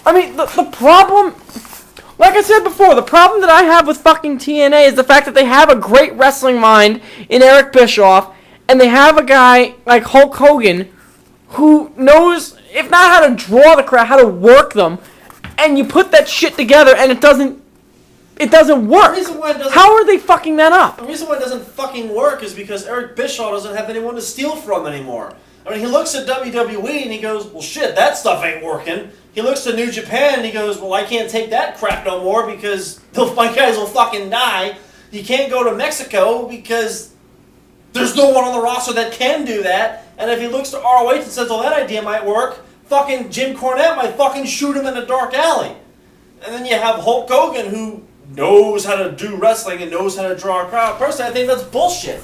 I mean, the problem, like I said before, the problem that I have with fucking TNA is the fact that they have a great wrestling mind in Eric Bischoff, and they have a guy like Hulk Hogan who knows, if not how to draw the crowd, how to work them, and you put that shit together and it doesn't work. How are they fucking that up? The reason why it doesn't fucking work is because Eric Bischoff doesn't have anyone to steal from anymore. I mean, he looks at WWE and he goes, well, shit, that stuff ain't working. He looks to New Japan and he goes, well, I can't take that crap no more because my guys will fucking die. You can't go to Mexico because there's no one on the roster that can do that. And if he looks to ROH and says, well, that idea might work, fucking Jim Cornette might fucking shoot him in a dark alley. And then you have Hulk Hogan, who knows how to do wrestling and knows how to draw a crowd. Personally, I think that's bullshit.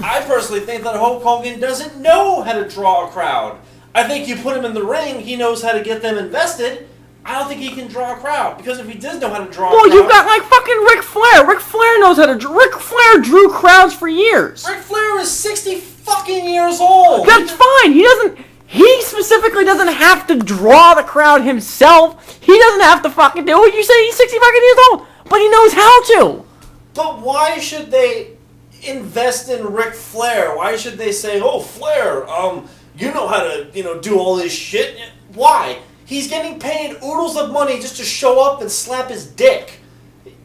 I personally think that Hulk Hogan doesn't know how to draw a crowd. I think you put him in the ring, he knows how to get them invested. I don't think he can draw a crowd, because if he does know how to draw a crowd... Well, you've got like fucking Ric Flair. Ric Flair knows how to draw. Ric Flair drew crowds for years. Ric Flair is 60 fucking years old. That's fine. He specifically doesn't have to draw the crowd himself. He doesn't have to fucking do it. You say he's 60 fucking years old, but he knows how to. But why should they invest in Ric Flair? Why should they say, oh, Flair, you know how to, do all this shit? Why? He's getting paid oodles of money just to show up and slap his dick.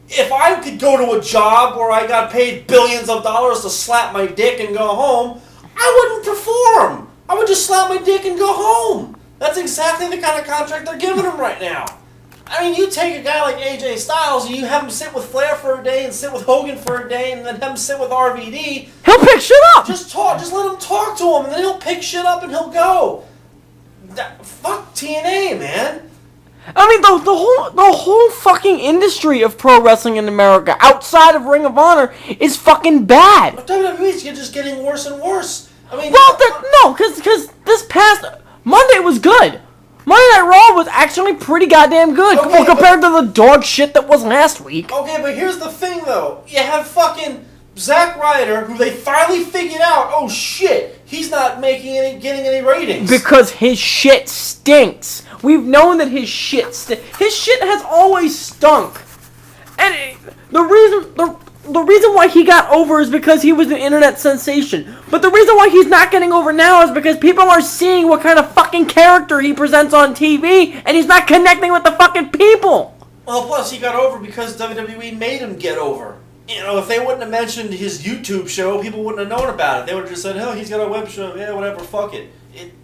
If I could go to a job where I got paid billions of dollars to slap my dick and go home, I wouldn't perform. I would just slap my dick and go home. That's exactly the kind of contract they're giving him right now. I mean, you take a guy like AJ Styles and you have him sit with Flair for a day and sit with Hogan for a day and then have him sit with RVD. He'll pick shit up. Just let him talk to him and then he'll pick shit up and he'll go. Fuck TNA, man. I mean, the whole fucking industry of pro wrestling in America, outside of Ring of Honor, is fucking bad. But WWE's just getting worse and worse. I mean, well, because this past Monday was good. Monday Night Raw was actually pretty goddamn good compared to the dog shit that was last week. Okay, but here's the thing, though. You have fucking Zack Ryder, who they finally figured out, oh shit, he's not getting any ratings. Because his shit stinks. We've known that his shit his shit has always stunk. And the reason why he got over is because he was an internet sensation. But the reason why he's not getting over now is because people are seeing what kind of fucking character he presents on TV, and he's not connecting with the fucking people. Well, plus he got over because WWE made him get over. If they wouldn't have mentioned his YouTube show, people wouldn't have known about it. They would have just said, oh, he's got a web show. Yeah, whatever, fuck it.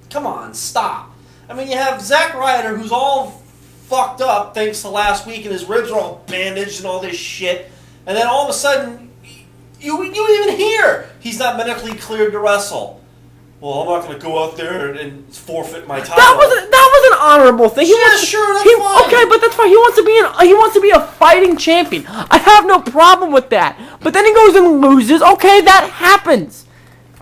Come on, stop. I mean, you have Zack Ryder, who's all fucked up thanks to last week, and his ribs are all bandaged and all this shit. And then all of a sudden, you even hear he's not medically cleared to wrestle. Well, I'm not going to go out there and forfeit my title. That was an honorable thing. Sure, that's fine. Okay, but that's fine. He wants to be a fighting champion. I have no problem with that. But then he goes and loses. Okay, that happens.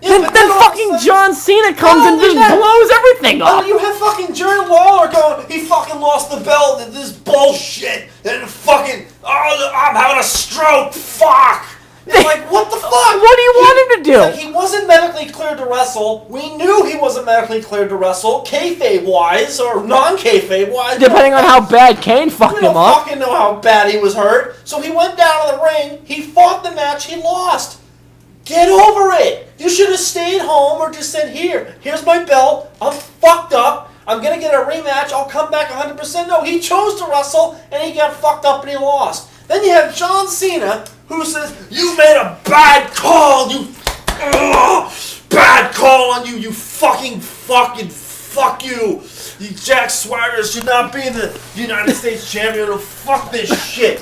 Yeah, then fucking John Cena comes and just blows everything up. You have fucking Jerry Lawler going, he fucking lost the belt and this bullshit. And fucking, I'm having a stroke. Fuck. It's like, what the fuck? What do you want him to do? He wasn't medically cleared to wrestle. We knew he wasn't medically cleared to wrestle, kayfabe-wise or non-kayfabe-wise. Depending on how bad Kane fucked him up. We don't fucking know how bad he was hurt. So he went down to the ring, he fought the match, he lost. Get over it. You should have stayed home or just said, here's my belt, I'm fucked up, I'm going to get a rematch, I'll come back 100%. No, he chose to wrestle and he got fucked up and he lost. Then you have John Cena, who says, you made a bad call, bad call on you, you fuck you. Jack Swagger should not be the United States champion, fuck this shit.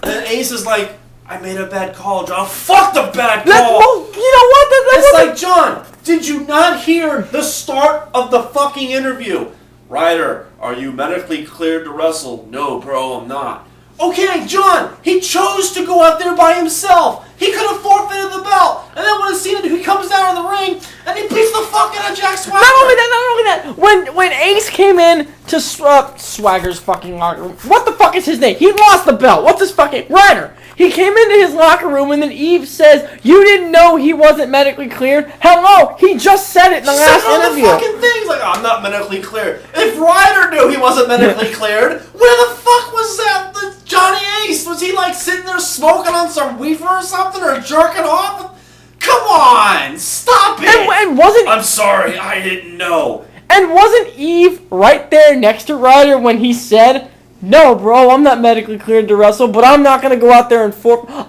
And then Ace is like, I made a bad call, John. Fuck the bad call. You know what? It's like, John, did you not hear the start of the fucking interview? Ryder, are you medically cleared to wrestle? No, bro, I'm not. Okay, John, he chose to go out there by himself. He could have forfeited the belt. And then when Cena, he comes down in the ring and he beats the fuck out of Jack Swagger. Not only that. When Ace came in to Swagger's fucking locker room, what the fuck is his name? He lost the belt. What's his fucking Ryder? He came into his locker room and then Eve says, "You didn't know he wasn't medically cleared." Hello, he just said it in the last interview. The fucking things like, I'm not medically cleared. If Ryder knew he wasn't medically cleared, where the fuck was that? Johnny Ace? Was he like sitting there smoking on some weaver or something, or jerking off? Come on, stop it! And wasn't I'm sorry, I didn't know. And wasn't Eve right there next to Ryder when he said, "No, bro, I'm not medically cleared to wrestle, but I'm not gonna go out there and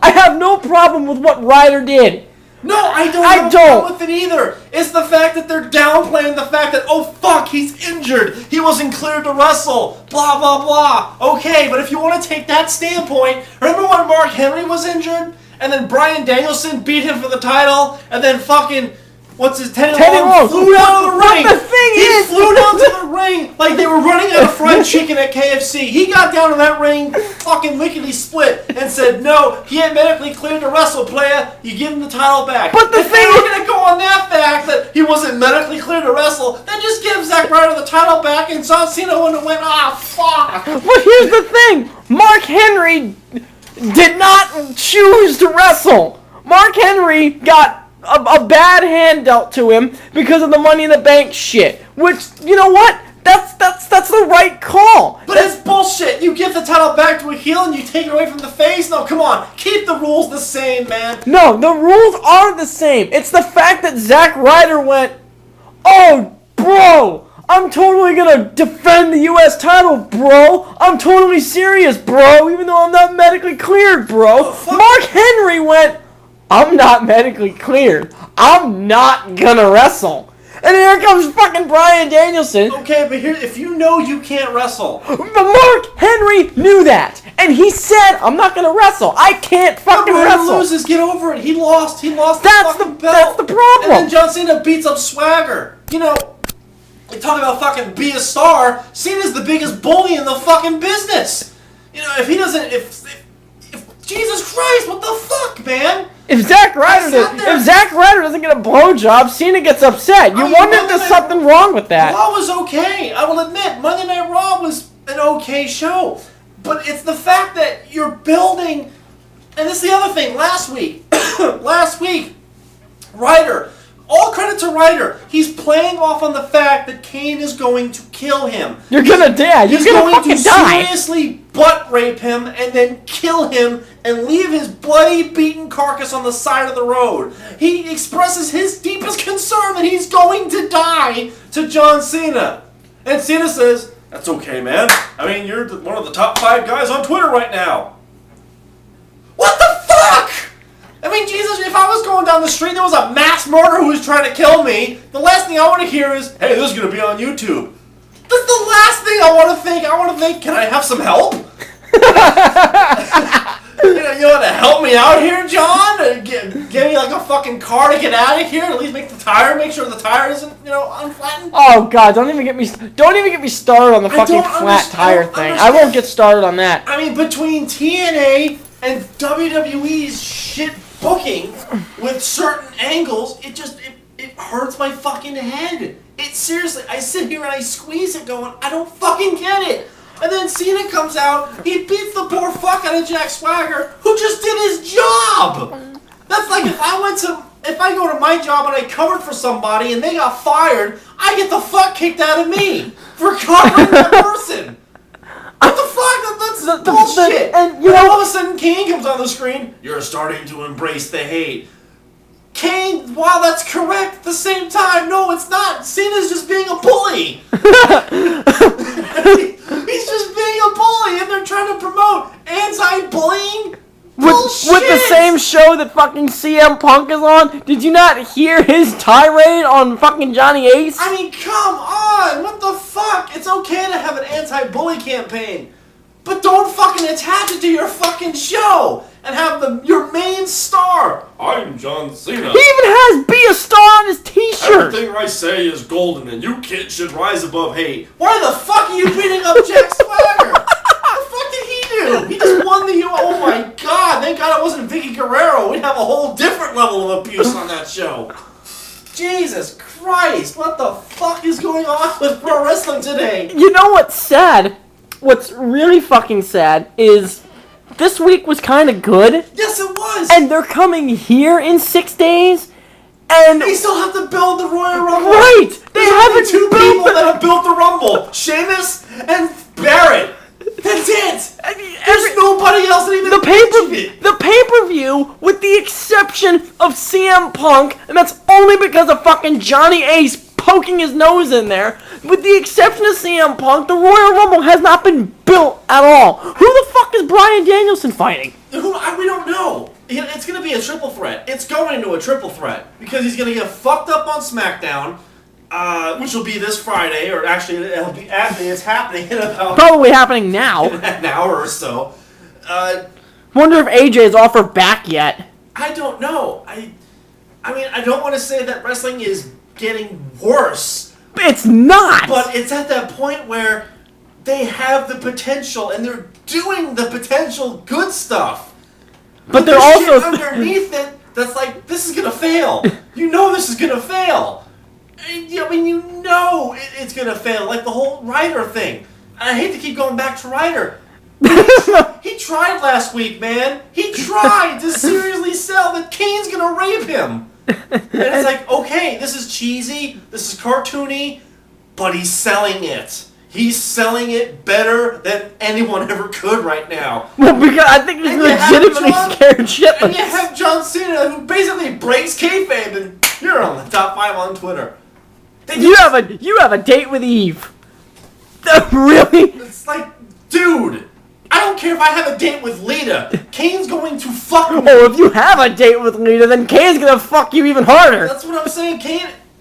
I have no problem with what Ryder did." No, I don't have a problem with it either. It's the fact that they're downplaying the fact that, oh fuck, he's injured. He wasn't cleared to wrestle. Blah, blah, blah. Okay, but if you want to take that standpoint, remember when Mark Henry was injured? And then Bryan Danielson beat him for the title? And then fucking, Teddy Long flew down to the ring. He flew down to the ring like they were running out of fried chicken at KFC. He got down to that ring, fucking lickety split, and said, "No, he ain't medically cleared to wrestle, playa. You give him the title back." But if they were gonna go on that fact that he wasn't medically cleared to wrestle, then just give Zack Ryder the title back, and John Cena would have went, fuck. But here's the thing: Mark Henry did not choose to wrestle. Mark Henry got a bad hand dealt to him because of the Money in the Bank shit. Which, you know what? That's the right call. But it's bullshit. You give the title back to a heel and you take it away from the face? No, come on. Keep the rules the same, man. No, the rules are the same. It's the fact that Zack Ryder went, "Oh, bro, I'm totally gonna defend the U.S. title, bro. I'm totally serious, bro, even though I'm not medically cleared, bro." Mark Henry went, "I'm not medically cleared. I'm not gonna wrestle." And here comes fucking Bryan Danielson. Okay, but here, if you know you can't wrestle. But Mark Henry knew that. And he said, "I'm not gonna wrestle. I can't fucking wrestle." He loses, get over it. He lost the That's fucking belt. That's the problem. And then John Cena beats up Swagger. You know, we talk about fucking be a star. Cena's the biggest bully in the fucking business. You know, if he doesn't, if Jesus Christ, what the fuck, man? If Zack Ryder doesn't get a blowjob, Cena gets upset. You wonder if there's something wrong with that. Raw was okay. I will admit, Monday Night Raw was an okay show. But it's the fact that you're building, and this is the other thing, last week, Ryder, all credit to Ryder, he's playing off on the fact that Kane is going to kill him. You're gonna die. You're gonna fucking die. He's going to seriously butt rape him and then kill him and leave his bloody, beaten carcass on the side of the road. He expresses his deepest concern that he's going to die to John Cena. And Cena says, "That's okay, man. I mean, you're one of the top 5 guys on Twitter right now." What the fuck? I mean, Jesus, if I was going down the street and there was a mass murderer who was trying to kill me, the last thing I want to hear is, "Hey, this is going to be on YouTube." That's the last thing I want to think. I want to think, can I have some help? You want to help me out here, John? Give me like a fucking car to get out of here, and at least make sure the tire isn't, unflattened. Oh God! Don't even get me started on the fucking flat tire thing. I won't get started on that. I mean, between TNA and WWE's shit booking with certain angles, it hurts my fucking head. It seriously, I sit here and I squeeze it going, I don't fucking get it. And then Cena comes out, he beats the poor fuck out of Jack Swagger, who just did his job. That's like if I go to my job and I covered for somebody and they got fired, I get the fuck kicked out of me for covering that person. What the fuck? That's bullshit. And all of a sudden Kane comes on the screen, "You're starting to embrace the hate." Kane, while that's correct, at the same time, no, it's not. Cena's just being a bully. He's just being a bully, and they're trying to promote anti-bullying bullshit. With the same show that fucking CM Punk is on. Did you not hear his tirade on fucking Johnny Ace? I mean, come on, what the fuck? It's okay to have an anti-bully campaign, but don't fucking attach it to your fucking show and have your main star. "I'm John Cena. He even has "Be a Star" on his t-shirt. Everything I say is golden, and you kids should rise above hate." Why the fuck are you beating up Jack Swagger? What the fuck did he do? He just know what's sad? What's really fucking sad is this week was kind of good. Yes, it was. And they're coming here in 6 days. And they still have to build the Royal Rumble. Right! There's only two people that have built the Rumble. Sheamus and Barrett. That's it. There's nobody else that even the pay-per-view, with the exception of CM Punk, and that's only because of fucking Johnny Ace poking his nose in there. With the exception of CM Punk, the Royal Rumble has not been built at all. Who the fuck is Bryan Danielson fighting? We don't know. It's going to be a triple threat. It's going into a triple threat because he's going to get fucked up on SmackDown. Which will be this Friday, or actually, it's happening in about... Probably happening now. In an hour or so. Wonder if AJ's offered back yet. I don't know. I mean, I don't want to say that wrestling is getting worse. It's not! But it's at that point where they have the potential, and they're doing the potential good stuff. But they're also... shit underneath it that's like, this is going to fail. You know this is going to fail. I mean, you know it's going to fail, like the whole Ryder thing. And I hate to keep going back to Ryder. He tried last week, man. He tried to seriously sell that Kane's going to rape him. And it's like, okay, this is cheesy, this is cartoony, but he's selling it. He's selling it better than anyone ever could right now. Well, because I think he's legitimately scared shitless. And you have John Cena, who basically breaks kayfabe, and you're on the top 5 on Twitter. You have a date with Eve. Really? It's like, dude, I don't care if I have a date with Lita. Kane's going to fuck me. Oh, if you have a date with Lita, then Kane's gonna fuck you even harder. That's what I'm saying.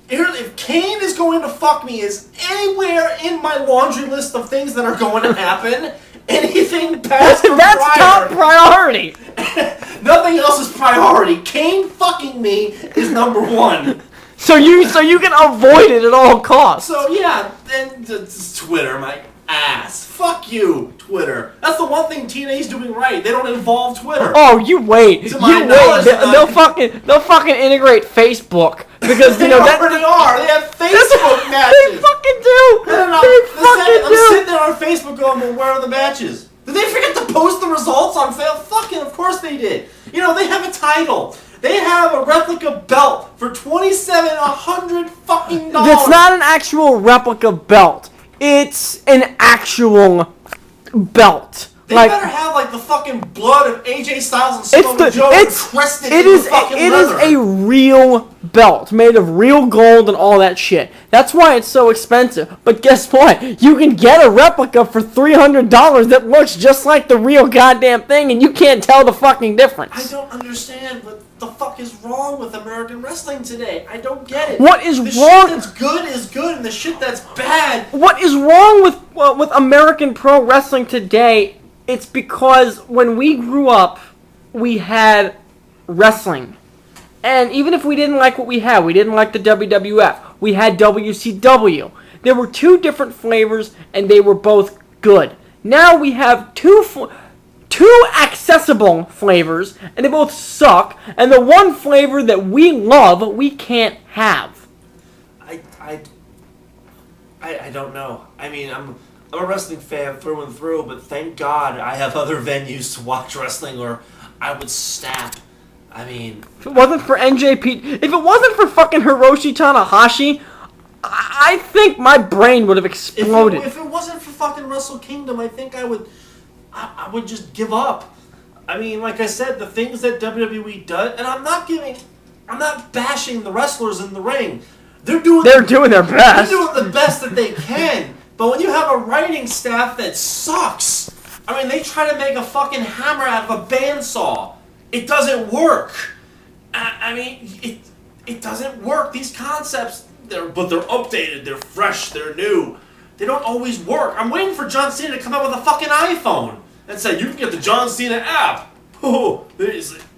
If Kane is going to fuck me is anywhere in my laundry list of things that are going to happen, anything past that's top priority. Nothing else is priority. Kane fucking me is number 1. So you can avoid it at all costs. So yeah, and Twitter, my ass. Fuck you, Twitter. That's the one thing TNA's doing right. They don't involve Twitter. Oh, you wait. They'll fucking integrate Facebook because they already are. They have Facebook matches. They fucking do. I'm sitting there on Facebook going, well, where are the matches? Did they forget to post the results on Facebook? Fucking, of course they did. You know, they have a title. They have a replica belt for $2,700 fucking. It's not an actual replica belt. It's an actual belt. They better have like the fucking blood of AJ Styles and Samoa Joe encrusted in the fucking leather. It is a real belt made of real gold and all that shit. That's why it's so expensive. But guess what? You can get a replica for $300 that looks just like the real goddamn thing, and you can't tell the fucking difference. I don't understand what the fuck is wrong with American wrestling today. I don't get it. What is wrong? The shit that's good is good, and the shit that's bad. What is wrong with American pro wrestling today? It's because when we grew up, we had wrestling. And even if we didn't like what we didn't like the WWF, we had WCW. There were 2 different flavors, and they were both good. Now we have two accessible flavors, and they both suck, and the one flavor that we love, we can't have. I don't know. I mean, I'm a wrestling fan through and through, but thank God I have other venues to watch wrestling, or I would snap. I mean, if it wasn't for NJP, if it wasn't for fucking Hiroshi Tanahashi, I think my brain would have exploded. If it wasn't for fucking Wrestle Kingdom, I think I would just give up. I mean, like I said, the things that WWE does, and I'm not bashing the wrestlers in the ring. They're doing their best. They're doing the best that they can. But when you have a writing staff that sucks, I mean, they try to make a fucking hammer out of a bandsaw. It doesn't work. I mean, it doesn't work. These concepts, but they're updated, they're fresh, they're new. They don't always work. I'm waiting for John Cena to come out with a fucking iPhone and say, you can get the John Cena app. Oh,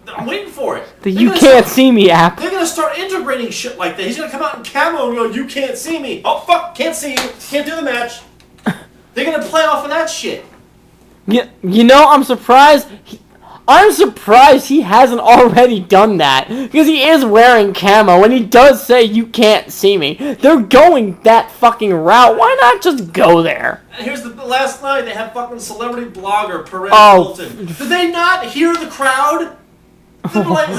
I'm waiting for it. The You Can't See Me app. They're going to start integrating shit like that. He's going to come out in camo and go, you can't see me. Oh, fuck, can't see you. Can't do the match. They're going to play off of that shit. You know, I'm surprised. I'm surprised he hasn't already done that, because he is wearing camo, and he does say, you can't see me. They're going that fucking route. Why not just go there? And here's the last night, they had fucking celebrity blogger Perez Oh. Hilton. Did they not hear the crowd? They were like,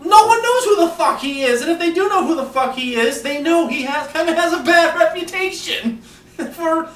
no one knows who the fuck he is, and if they do know who the fuck he is, they know he kind of has a bad reputation for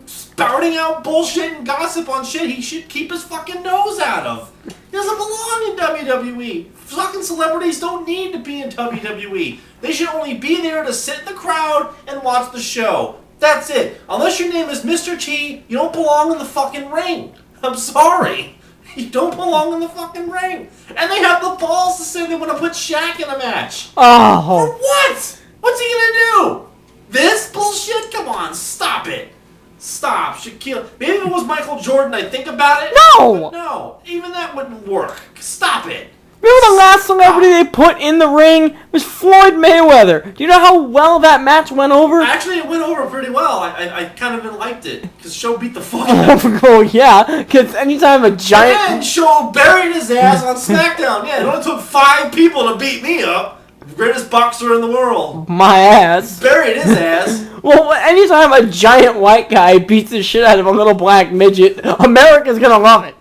spouting out bullshit and gossip on shit he should keep his fucking nose out of. He doesn't belong in WWE. Fucking celebrities don't need to be in WWE. They should only be there to sit in the crowd and watch the show. That's it. Unless your name is Mr. T, you don't belong in the fucking ring. I'm sorry. You don't belong in the fucking ring. And they have the balls to say they want to put Shaq in a match. Oh. For what? What's he gonna do? This bullshit? Come on, stop it. Stop, Shaquille. Maybe if it was Michael Jordan, I'd think about it. No! But no, even that wouldn't work. Stop it. Remember the last celebrity they put in the ring was Floyd Mayweather. Do you know how well that match went over? Actually, it went over pretty well. I kind of even liked it. Because Show beat the fuck out of him. Oh, yeah, because anytime a giant... And Show buried his ass on SmackDown. Yeah, it only took 5 people to beat me up. Greatest boxer in the world. My ass. Buried his ass. Well, anytime a giant white guy beats the shit out of a little black midget, America's gonna love it.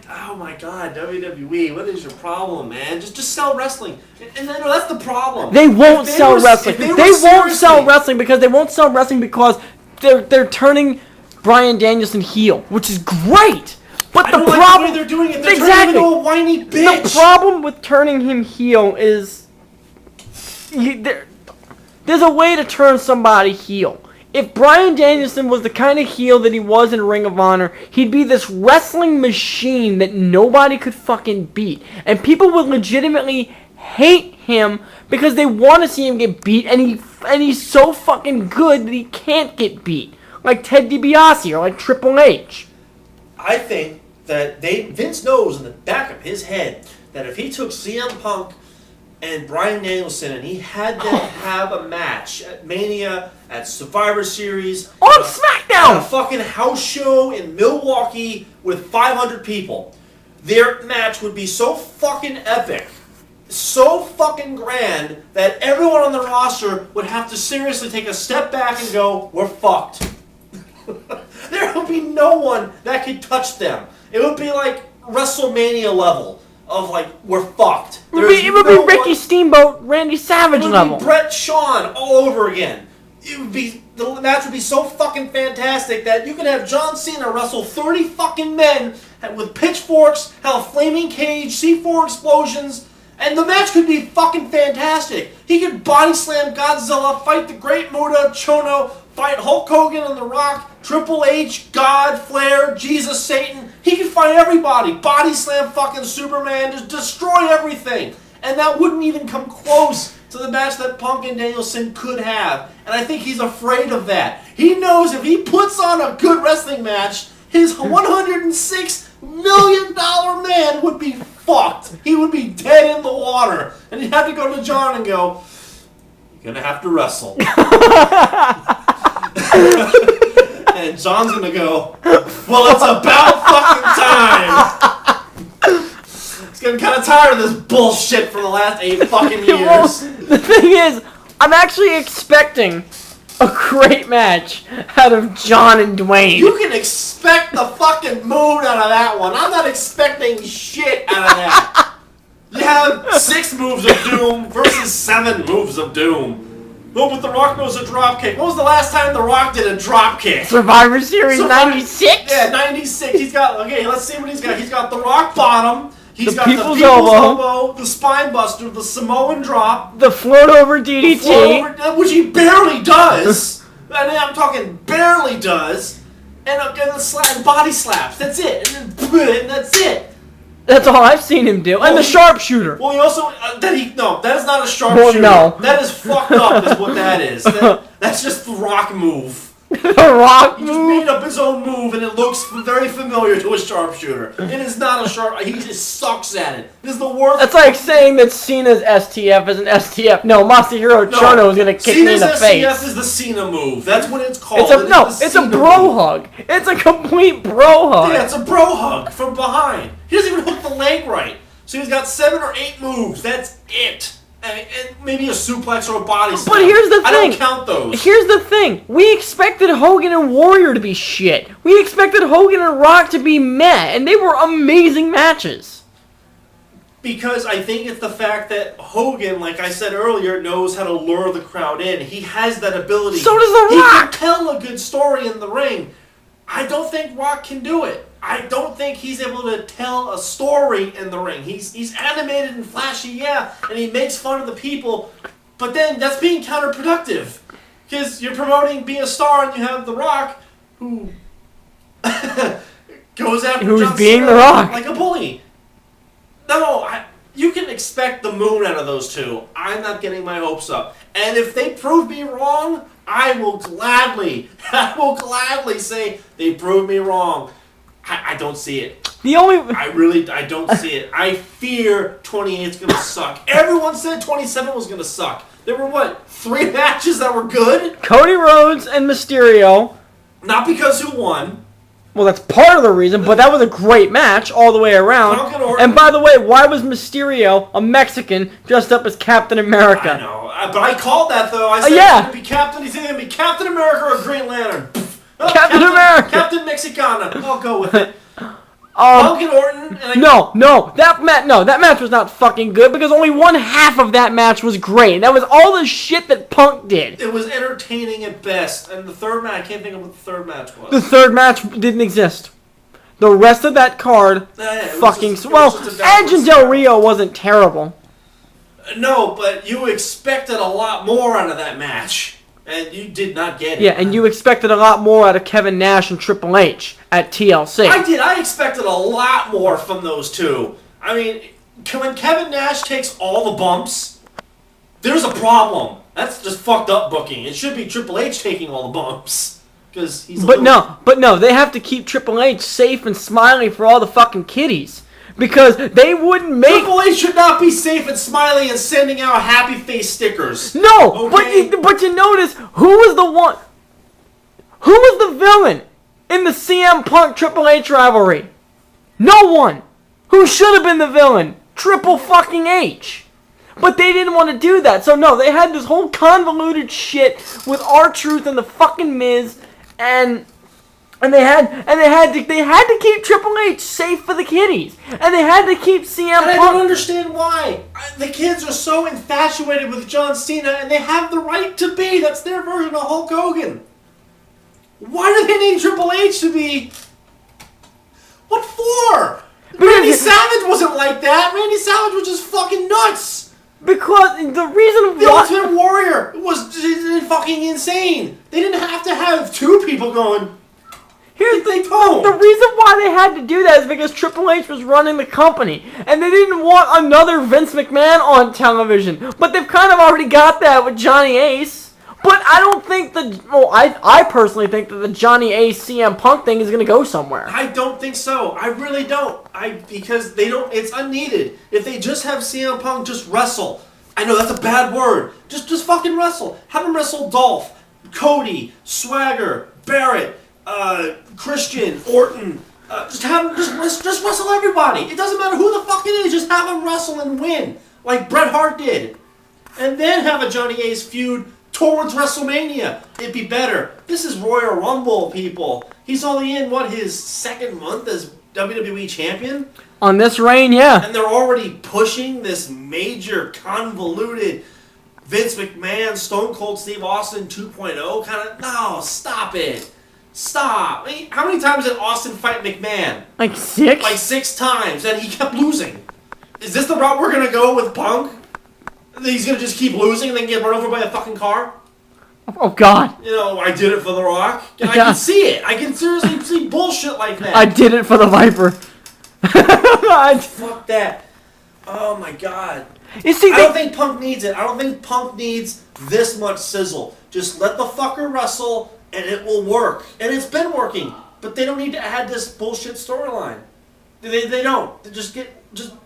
Oh my god, WWE, what is your problem, man? Just sell wrestling. And then that's the problem. They won't sell wrestling. They won't sell wrestling because they're turning Bryan Danielson heel, which is great. But the problem like the way they're doing it. They're turning him into a whiny bitch. The problem with turning him heel is there's a way to turn somebody heel. If Bryan Danielson was the kind of heel that he was in Ring of Honor, he'd be this wrestling machine that nobody could fucking beat. And people would legitimately hate him because they want to see him get beat, and he's so fucking good that he can't get beat. Like Ted DiBiase or like Triple H. I think that Vince knows in the back of his head that if he took CM Punk and Bryan Danielson and he had them have a match at Mania, at Survivor Series, on SmackDown, at a fucking house show in Milwaukee with 500 people, their match would be so fucking epic, so fucking grand, that everyone on the roster would have to seriously take a step back and go, we're fucked. There would be no one that could touch them. It would be like WrestleMania level of like, we're fucked. It would be Ricky Steamboat, Randy Savage level. It would be Brett Shawn all over again. The match would be so fucking fantastic that you could have John Cena wrestle 30 fucking men with pitchforks, have a flaming cage, C4 explosions, and the match could be fucking fantastic. He could body slam Godzilla, fight the Great Muta, Chono, fight Hulk Hogan and The Rock, Triple H, God, Flair, Jesus, Satan. He could fight everybody. Body slam fucking Superman. Just destroy everything. And that wouldn't even come close to the match that Punk and Danielson could have. And I think he's afraid of that. He knows if he puts on a good wrestling match, his $106 million man would be fucked. He would be dead in the water. And he'd have to go to John and go, you're going to have to wrestle. And John's gonna go, well, it's about fucking time. He's getting kind of tired of this bullshit for the last 8 fucking years. Well, the thing is, I'm actually expecting a great match out of John and Dwayne. You can expect the fucking moon out of that one. I'm not expecting shit out of that. You have 6 moves of doom versus 7 moves of doom. Oh, but The Rock knows a drop kick. When was the last time The Rock did a drop kick? Survivor Series 96? Yeah, 96. He's got, okay, let's see what he's got. He's got the Rock Bottom. He's got the People's Elbow, the Spine Buster, the Samoan Drop. The Float Over DDT. Which he barely does. And I'm talking barely does. And the body slaps. That's it. And that's it. That's all I've seen him do. And the sharpshooter. Well, he also... that is not a sharpshooter. Well, no. That is fucked up is what that is. That's just the Rock move. The Rock He move? just made up his own move, and it looks very familiar to a sharpshooter. It is not a sharp... He just sucks at it. It is the worst... That's like saying that Cena's STF is an STF. No, Masahiro Chono is going to kick me in the face. Cena's STF is the Cena move. That's what it's called. It's a bro hug. It's a complete bro hug. Yeah, it's a bro hug from behind. He doesn't even hook the leg right. So he's got 7 or 8 moves. That's it. And maybe a suplex or a body slam. But here's the thing. I don't count those. Here's the thing. We expected Hogan and Warrior to be shit. We expected Hogan and Rock to be meh, and they were amazing matches. Because I think it's the fact that Hogan, like I said earlier, knows how to lure the crowd in. He has that ability. So does The Rock. He can tell a good story in the ring. I don't think Rock can do it. I don't think he's able to tell a story in the ring. He's animated and flashy, yeah, and he makes fun of the people, but then that's being counterproductive. Because you're promoting being a star and you have The Rock, who goes after Who's John being Cena The Rock. like a bully. No, you can expect the moon out of those two. I'm not getting my hopes up. And if they prove me wrong, I will gladly say they proved me wrong. I don't see it. I don't see it. I fear 28's going to suck. Everyone said 27 was going to suck. There were, 3 matches that were good? Cody Rhodes and Mysterio. Not because who won. Well, that's part of the reason, but that was a great match all the way around. And by the way, why was Mysterio, a Mexican, dressed up as Captain America? I know. But I called that, though. I said he's going to be Captain. He's either going to be Captain America or Green Lantern. Oh, Captain America. Captain Mexicana. I'll go with it. Punk and Orton. And that match was not fucking good because only one half of that match was great. That was all the shit that Punk did. It was entertaining at best. And the third match, I can't think of what the third match was. The third match didn't exist. The rest of that card, Edge and Del Rio wasn't terrible. No, but you expected a lot more out of that match. And you did not get it. Yeah, and you expected a lot more out of Kevin Nash and Triple H at TLC. I did. I expected a lot more from those two. I mean, when Kevin Nash takes all the bumps, there's a problem. That's just fucked up booking. It should be Triple H taking all the bumps. Because he's But no, they have to keep Triple H safe and smiling for all the fucking kiddies. Because they wouldn't make... Triple H should not be safe and smiling and sending out happy face stickers. No, okay? but you notice, who was the one... Who was the villain in the CM Punk Triple H rivalry? No one. Who should have been the villain? Triple fucking H. But they didn't want to do that. So no, they had this whole convoluted shit with R-Truth and the fucking Miz and they had to keep Triple H safe for the kiddies, and they had to keep CM Punk. And I don't understand why. The kids are so infatuated with John Cena, and they have the right to be. That's their version of Hulk Hogan. Why do they need Triple H to be? What for? Randy Savage wasn't like that. Randy Savage was just fucking nuts. Because the reason the Ultimate Warrior was fucking insane. They didn't have to have 2 people going. Here's the reason why they had to do that is because Triple H was running the company, and they didn't want another Vince McMahon on television. But they've kind of already got that with Johnny Ace. But I don't think I personally think that the Johnny Ace CM Punk thing is going to go somewhere. I don't think so. I really don't. Because they don't. It's unneeded. If they just have CM Punk just wrestle, I know that's a bad word. Just fucking wrestle. Have him wrestle Dolph, Cody, Swagger, Barrett. Christian, Orton, just wrestle everybody. It doesn't matter who the fuck it is. Just have them wrestle and win, like Bret Hart did, and then have a Johnny Ace feud towards WrestleMania. It'd be better. This is Royal Rumble, people. He's only in his 2nd month as WWE champion. On this reign, yeah. And they're already pushing this major convoluted Vince McMahon, Stone Cold Steve Austin 2.0 kind of. No, stop it. Stop. How many times did Austin fight McMahon? Like 6? Like 6 times, and he kept losing. Is this the route we're going to go with Punk? He's going to just keep losing and then get run over by a fucking car? Oh, God. I did it for The Rock. I can see it. I can seriously see bullshit like that. I did it for the Viper. Fuck that. Oh, my God. You see, I don't think Punk needs it. I don't think Punk needs this much sizzle. Just let the fucker wrestle, and it will work. And it's been working. But they don't need to add this bullshit storyline. They don't. They just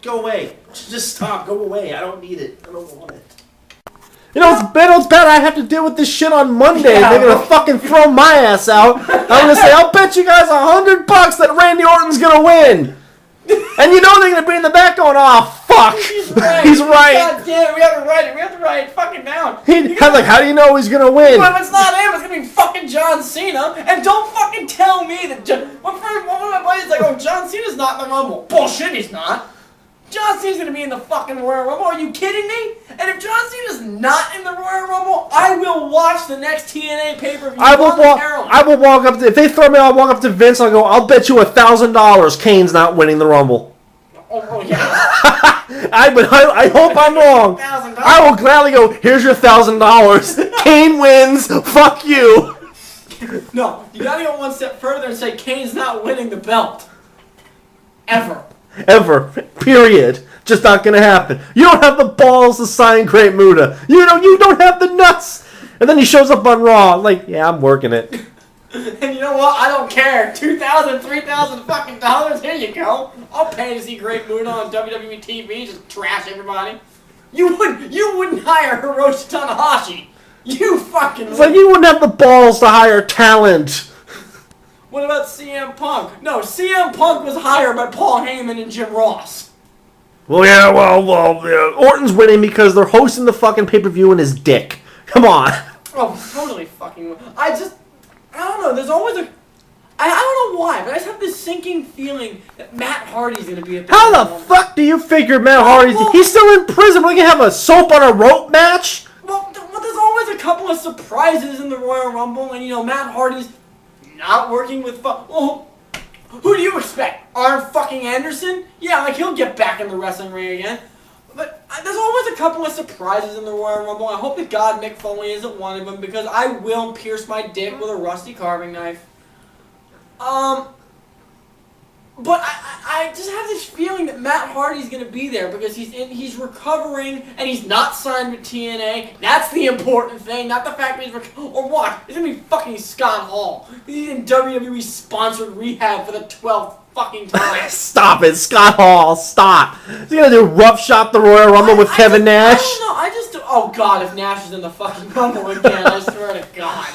go away. Just stop. Go away. I don't need it. I don't want it. It's bad I have to deal with this shit on Monday. Yeah, They're gonna fucking throw my ass out. I'm gonna say, I'll bet you guys $100 that Randy Orton's gonna win. And you know they're going to be in the back going, oh, fuck. He's right. He's right. God damn it, we have to write it. We have to write it fucking down. How do you know he's going to win? Well, if it's not him, it's gonna be fucking John Cena. And don't fucking tell me that one of my buddies is like, oh, John Cena's not in the Rumble. Bullshit, he's not. John Cena's gonna be in the fucking Royal Rumble. Are you kidding me? And if John Cena's not in the Royal Rumble, I will watch the next TNA pay-per-view. I will walk up to, if they throw me, I'll walk up to Vince and I'll go, I'll bet you $1,000 Kane's not winning the Rumble. Oh yeah. I hope I'm wrong. $1,000. I will gladly go, here's your $1,000. Kane wins. Fuck you. No, you gotta go one step further and say Kane's not winning the belt. Ever. Period. Just not gonna happen. You don't have the balls to sign Great Muta. You don't have the nuts. And then he shows up on Raw, like, yeah, I'm working it. And you know what? I don't care. $2,000, $3,000 fucking dollars. Here you go. I'll pay to see Great Muta on WWE TV. Just trash everybody. You wouldn't hire Hiroshi Tanahashi. You fucking. It's like you wouldn't have the balls to hire talent. What about CM Punk? No, CM Punk was hired by Paul Heyman and Jim Ross. Well, yeah, Orton's winning because they're hosting the fucking pay-per-view in his dick. Come on. Oh, totally fucking. I don't know. There's always I don't know why, but I just have this sinking feeling that Matt Hardy's gonna be at the How the fuck do you figure Matt Hardy's... He's still in prison. We're gonna have a soap on a rope match? Well, there's always a couple of surprises in the Royal Rumble, and Matt Hardy's not working with well, who do you expect? Arn fucking Anderson? Yeah, like he'll get back in the wrestling ring again. But there's always a couple of surprises in the Royal Rumble. I hope to God Mick Foley isn't one of them because I will pierce my dick with a rusty carving knife. But I just have this feeling that Matt Hardy's going to be there because he's recovering and he's not signed with TNA. That's the important thing, not the fact that he's or what? It's going to be fucking Scott Hall. He's in WWE sponsored rehab for the 12th fucking time. Stop it, Scott Hall, stop. Is he going to do Rough Shot the Royal Rumble with Kevin Nash? I don't know, oh God, if Nash is in the fucking Rumble again, I swear to God.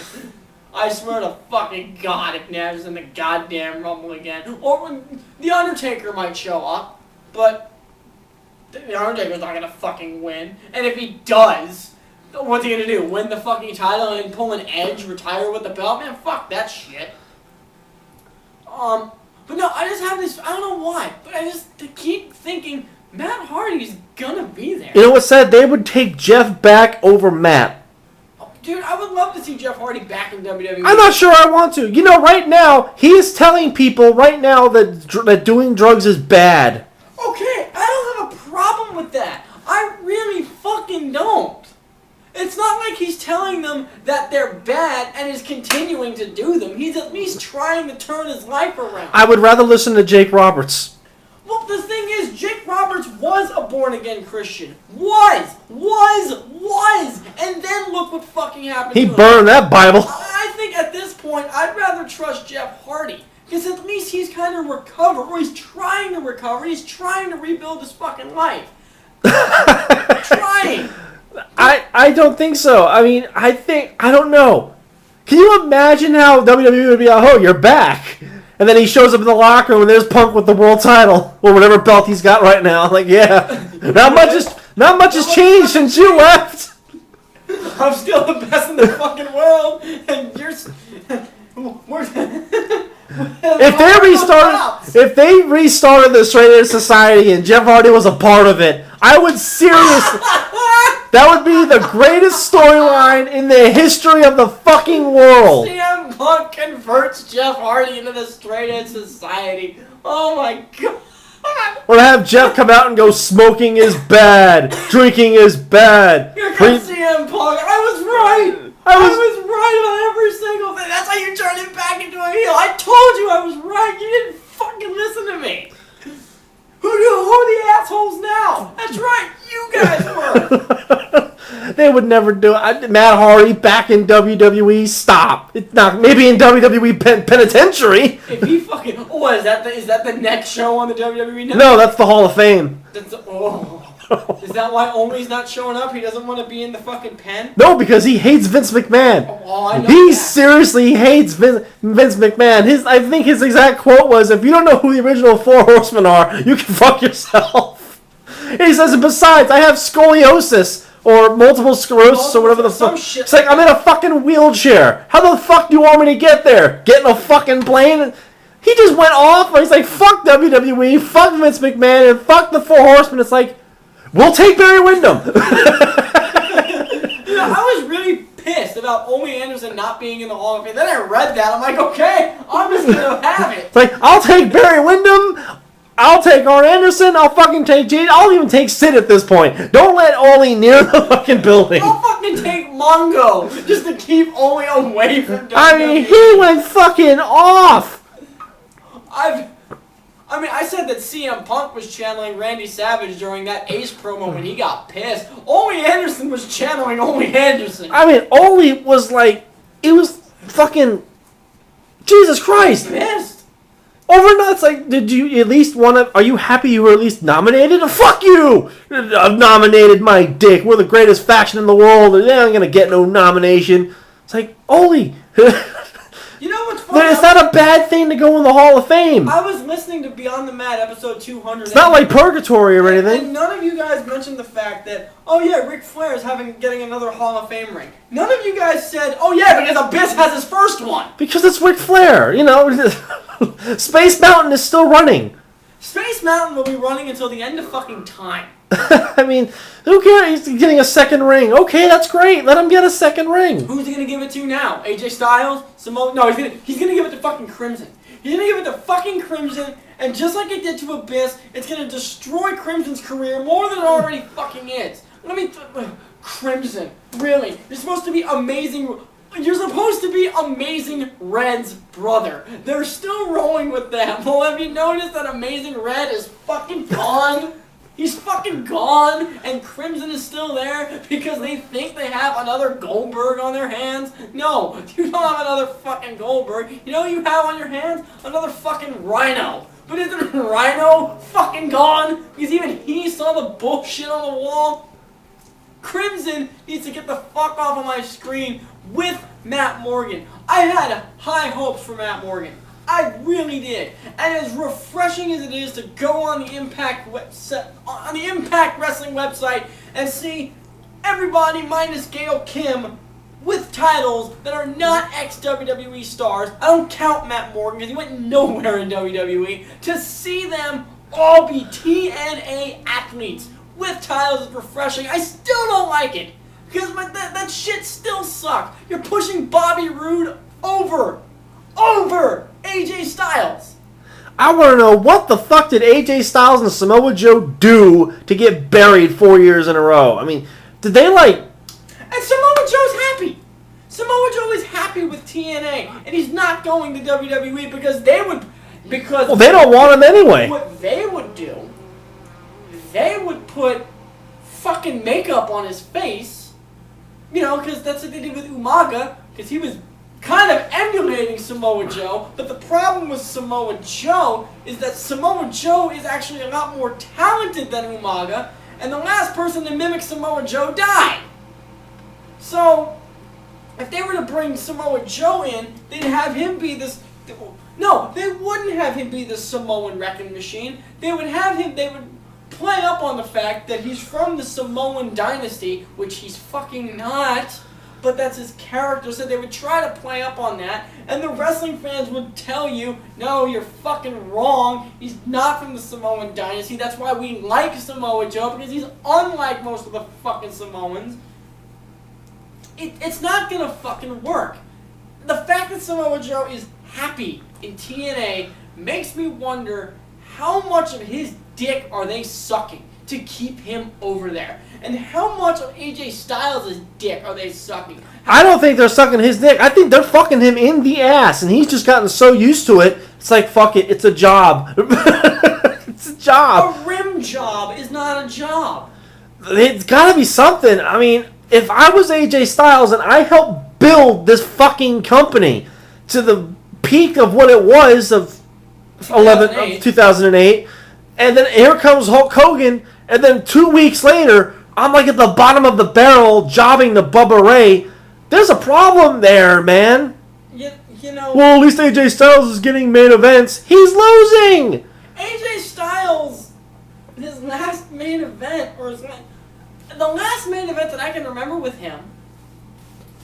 I swear to fucking God if Nash is in the goddamn Rumble again. Or when The Undertaker might show up, but The Undertaker's not gonna fucking win. And if he does, what's he gonna do? Win the fucking title and pull an Edge, retire with the belt? Man, fuck that shit. But no, I just have this, I don't know why, but I just keep thinking Matt Hardy's gonna be there. You know what's sad? They would take Jeff back over Matt. Dude, I would love to see Jeff Hardy back in WWE. I'm not sure I want to. Right now, he is telling people right now that doing drugs is bad. Okay, I don't have a problem with that. I really fucking don't. It's not like he's telling them that they're bad and is continuing to do them. He's at least trying to turn his life around. I would rather listen to Jake Roberts. Well, the thing is, Jake Roberts was a born-again Christian. Was! And then look what fucking happened He to him. burned that Bible. I think at this point, I'd rather trust Jeff Hardy. Because at least he's kind of recovered, or he's trying to recover, he's trying to rebuild his fucking life. Trying! I don't think so. I mean, I don't know. Can you imagine how WWE would be like, oh, you're back? And then he shows up in the locker room and there's Punk with the world title. Or whatever belt he's got right now. Like, yeah. Not much has changed since you left. I'm still the best in the fucking world, and you're... If they restarted the Straight Edge Society and Jeff Hardy was a part of it, I would seriously... That would be the greatest storyline in the history of the fucking world. CM Punk converts Jeff Hardy into the Straight Edge Society. Oh my God. Or have Jeff come out and go, smoking is bad, drinking is bad. Here comes CM Punk. I was right. I was right about every single thing. That's how you turn him back into a heel. I told you I was right. You didn't fucking listen to me. Who are the assholes now? That's right. You guys were. They would never do it. Matt Hardy back in WWE. Stop. It's not. Maybe in WWE Penitentiary. If he fucking. Oh, is that the next show on the WWE Network? No, that's the Hall of Fame. That's Is that why Omi's not showing up? He doesn't want to be in the fucking pen? No, because he hates Vince McMahon. Oh, I know He that. seriously hates Vince McMahon. I think his exact quote was, "If you don't know who the original Four Horsemen are, you can fuck yourself." And he says, "And besides, I have scoliosis or multiple sclerosis or whatever the Some fuck." shit It's like, I'm in a fucking wheelchair. How the fuck do you want me to get there? Get in a fucking plane? He just went off. He's like, "Fuck WWE, fuck Vince McMahon, and fuck the Four Horsemen." It's like, we'll take Barry Windham. You know, I was really pissed about Omi Anderson not being in the Hall of Fame. Then I read that. I'm like, okay, I'm just going to have it. It's like, I'll take Barry Windham. I'll take Arn Anderson. I'll fucking take Jade. I'll even take Sid at this point. Don't let Ollie near the fucking building. I'll fucking take Mongo just to keep Omi away from WWE. I mean, he went fucking off. I said that CM Punk was channeling Randy Savage during that Ace promo when he got pissed. Omi Anderson was channeling Omi Anderson. I mean, Ollie was like, it was fucking, Jesus Christ. Pissed. Overnight, it's like, did you at least want to, are you happy you were at least nominated? Fuck you! I've nominated my dick. We're the greatest faction in the world, and I'm going to get no nomination. It's like, Ollie. You know what's funny? It's not a bad thing to go in the Hall of Fame. I was listening to Beyond the Mat episode 200. It's not like purgatory or anything. And none of you guys mentioned the fact that, oh yeah, Ric Flair is getting another Hall of Fame ring. None of you guys said, oh yeah, because Abyss has his first one. Because it's Ric Flair, you know. Space Mountain is still running. Space Mountain will be running until the end of fucking time. I mean, who cares? He's getting a second ring. Okay, that's great. Let him get a second ring. Who's he gonna give it to now? AJ Styles? Samoa? No, he's gonna give it to fucking Crimson. He's gonna give it to fucking Crimson, and just like it did to Abyss, it's gonna destroy Crimson's career more than it already fucking is. Crimson, really? You're supposed to be amazing. You're supposed to be Amazing Red's brother. They're still rolling with that. Well, have you noticed that Amazing Red is fucking gone? He's fucking gone, and Crimson is still there because they think they have another Goldberg on their hands. No, you don't have another fucking Goldberg. You know what you have on your hands? Another fucking Rhino. But isn't Rhino fucking gone? Because even he saw the bullshit on the wall. Crimson needs to get the fuck off of my screen with Matt Morgan. I had high hopes for Matt Morgan. I really did. And as refreshing as it is to go on the Impact Wrestling website and see everybody minus Gail Kim with titles that are not ex-WWE stars, I don't count Matt Morgan because he went nowhere in WWE, to see them all be TNA athletes with titles is refreshing. I still don't like it because that shit still sucks. You're pushing Bobby Roode over AJ Styles. I want to know, what the fuck did AJ Styles and Samoa Joe do to get buried 4 years in a row? I mean, did they like... And Samoa Joe's happy. Samoa Joe is happy with TNA, and he's not going to WWE because they would... Well, they don't want him anyway. What they would do, they would put fucking makeup on his face, you know, because that's what they did with Umaga, because he was kind of emulating Samoa Joe, but the problem with Samoa Joe is that Samoa Joe is actually a lot more talented than Umaga, and the last person to mimic Samoa Joe died. So, if they were to bring Samoa Joe in, they'd have him be this... No, they wouldn't have him be the Samoan wrecking machine. They would play up on the fact that he's from the Samoan dynasty, which he's fucking not. But that's his character, so they would try to play up on that, and the wrestling fans would tell you, no, you're fucking wrong, he's not from the Samoan dynasty, that's why we like Samoa Joe, because he's unlike most of the fucking Samoans. It's not gonna fucking work. The fact that Samoa Joe is happy in TNA makes me wonder how much of his dick are they sucking to keep him over there? And how much of AJ Styles' dick are they sucking? I don't think they're sucking his dick. I think they're fucking him in the ass, and he's just gotten so used to it, it's like, fuck it, it's a job. It's a job. A rim job is not a job. It's gotta be something. I mean, if I was AJ Styles and I helped build this fucking company to the peak of what it was of 2008, and then here comes Hulk Hogan And then 2 weeks later, I'm like at the bottom of the barrel jobbing to Bubba Ray. There's a problem there, man. You know... Well, at least AJ Styles is getting main events. He's losing! AJ Styles, his last main event, the last main event that I can remember with him,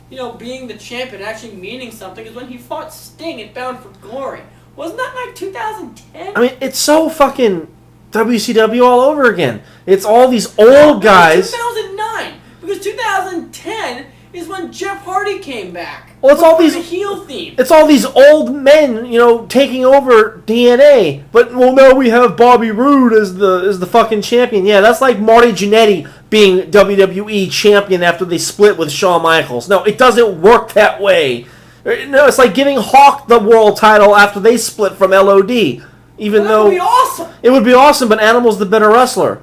you know, being the champion, actually meaning something, is when he fought Sting at Bound for Glory. Wasn't that like 2010? I mean, it's so fucking WCW all over again. It's all these old guys. 2009, because 2010 is when Jeff Hardy came back. Well, it's all the these heel theme. It's all these old men, you know, taking over DNA. But well, now we have Bobby Roode as the fucking champion. Yeah, that's like Marty Jannetty being WWE champion after they split with Shawn Michaels. No, it doesn't work that way. No, it's like giving Hawk the world title after they split from LOD. Even though that would be awesome. It would be awesome, but Animal's the better wrestler.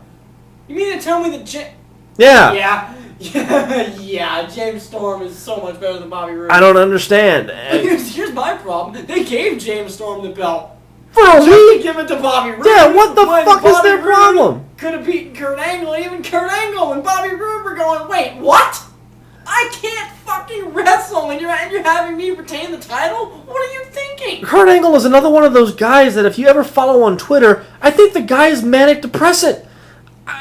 You mean to tell me that Yeah. Yeah, James Storm is so much better than Bobby Roode. I don't understand. Here's my problem. They gave James Storm the belt. For a week? Give it to Bobby Roode. Yeah, what the fuck is their problem? Could have beaten Kurt Angle, even Kurt Angle and Bobby Roode were going, wait, what? I can't fucking wrestle and you're having me retain the title? What are you thinking? Kurt Angle is another one of those guys that if you ever follow on Twitter, I think the guy is manic depressant.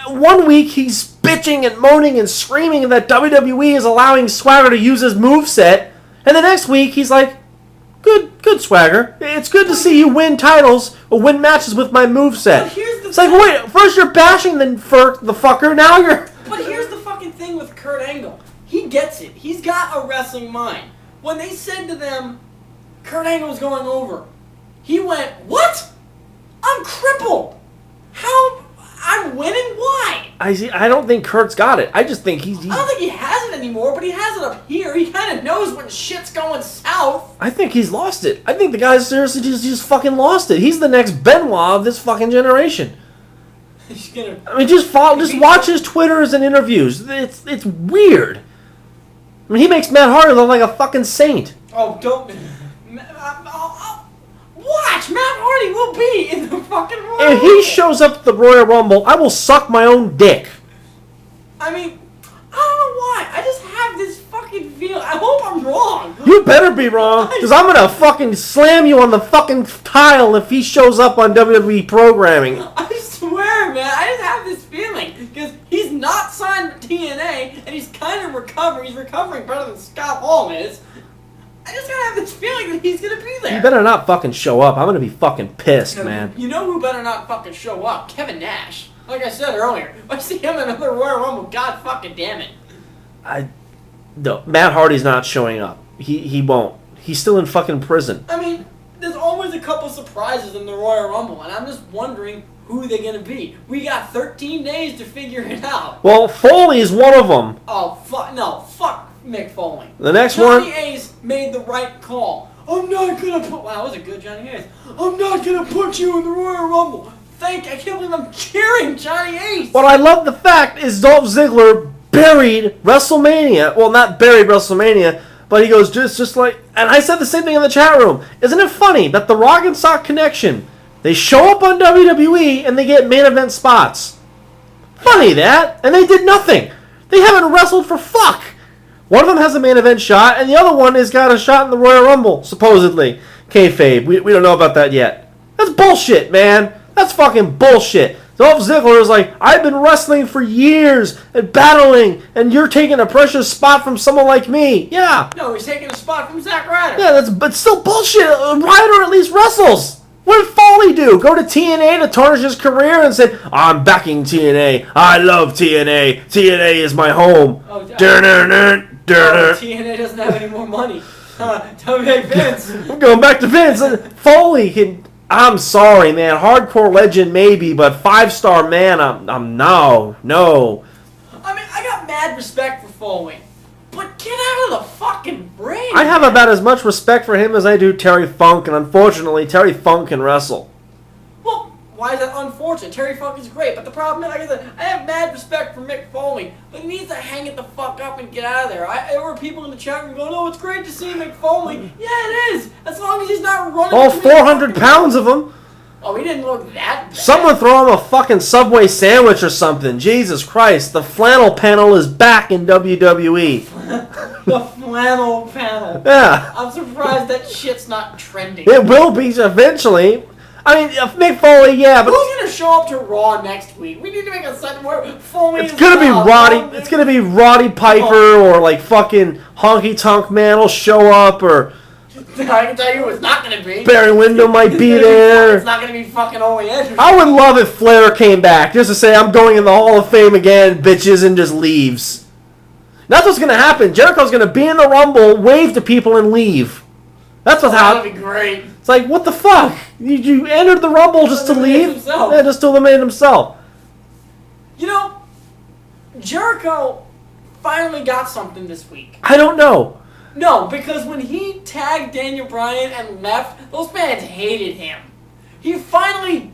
1 week he's bitching and moaning and screaming that WWE is allowing Swagger to use his moveset, and the next week he's like, good Swagger. It's good to see you win titles or win matches with my moveset. But here's the it's like, wait, first you're bashing the fucker, now you're... But here's the fucking thing with Kurt Angle. He gets it. He's got a wrestling mind. When they said to them, Kurt Angle was going over, he went, what? I'm crippled. How... I'm winning? Why? I don't think Kurt's got it. I just think he's... I don't think he has it anymore, but he has it up here. He kind of knows when shit's going south. I think he's lost it. I think the guy's seriously just fucking lost it. He's the next Benoit of this fucking generation. He's gonna... I mean, just watch his Twitters and interviews. It's weird. I mean, he makes Matt Hardy look like a fucking saint. Oh, don't... Watch! Matt Hardy will be in the fucking Royal Rumble. If he shows up at the Royal Rumble, I will suck my own dick. I mean, I don't know why. I just have this fucking feeling. I hope I'm wrong. You better be wrong, because I'm going to fucking slam you on the fucking tile if he shows up on WWE programming. I swear, man. I just have this feeling. Because he's not signed to TNA, and he's kind of recovering. He's recovering better than Scott Hall is. I just gotta have this feeling that he's gonna be there. You better not fucking show up. I'm gonna be fucking pissed, man. You know who better not fucking show up? Kevin Nash. Like I said earlier, if I see him in another Royal Rumble, God fucking damn it. No, Matt Hardy's not showing up. He won't. He's still in fucking prison. I mean, there's always a couple surprises in the Royal Rumble, and I'm just wondering who they're gonna be. We got 13 days to figure it out. Well, Foley is one of them. Oh, fuck Mick Foley. The next Johnny one... Ace made the right call. I'm not gonna put... Wow, that was a good Johnny Ace. I'm not gonna put you in the Royal Rumble. I can't believe I'm cheering Johnny Ace. What I love the fact is Dolph Ziggler buried WrestleMania. Well, not buried WrestleMania, but he goes just like... And I said the same thing in the chat room. Isn't it funny that the Rock and Sock Connection, they show up on WWE and they get main event spots? Funny that. And they did nothing. They haven't wrestled for fuck. One of them has a main event shot, and the other one has got a shot in the Royal Rumble, supposedly. Kayfabe. We don't know about that yet. That's bullshit, man. That's fucking bullshit. Dolph Ziggler is like, I've been wrestling for years and battling, and you're taking a precious spot from someone like me. Yeah. No, he's taking a spot from Zack Ryder. Yeah, but still bullshit. Ryder at least wrestles. What did Foley do? Go to TNA to tarnish his career and say, I'm backing TNA. I love TNA. TNA is my home. TNA doesn't have any more money. Tell me, Vince. I'm going back to Vince. Foley can... I'm sorry, man. Hardcore legend maybe, but 5-star man, I'm no. I mean, I got mad respect for Foley. But get out of the fucking ring. I have about as much respect for him as I do Terry Funk, and unfortunately, Terry Funk can wrestle. Well, why is that unfortunate? Terry Funk is great, but the problem is, like I said, I have mad respect for Mick Foley, but he needs to hang it the fuck up and get out of there. There were people in the chat room going, oh, it's great to see Mick Foley. Yeah, it is, as long as he's not running. All 400 pounds of him. Oh, he didn't look that bad. Someone throw him a fucking Subway sandwich or something. Jesus Christ. The flannel panel is back in WWE. The flannel panel. Yeah. I'm surprised that shit's not trending. It will be eventually. I mean, Mick Foley, yeah, but who's gonna show up to Raw next week? We need to make a segment where Foley it's is gonna be out. Roddy. It's gonna be Roddy Piper or like fucking Honky Tonk Man will show up, or I can tell you it's not gonna be. Barry Windham might be there. It's not gonna be fucking Ole Edge. I would love if Flair came back just to say I'm going in the Hall of Fame again, bitches, and just leaves. That's what's gonna happen. Jericho's gonna be in the Rumble, wave to people, and leave. That's what's That happening. would be great. It's like, what the fuck? You entered the Rumble just to leave? Himself. Yeah, just to eliminate himself. You know, Jericho finally got something this week. I don't know. No, because when he tagged Daniel Bryan and left, those fans hated him. He finally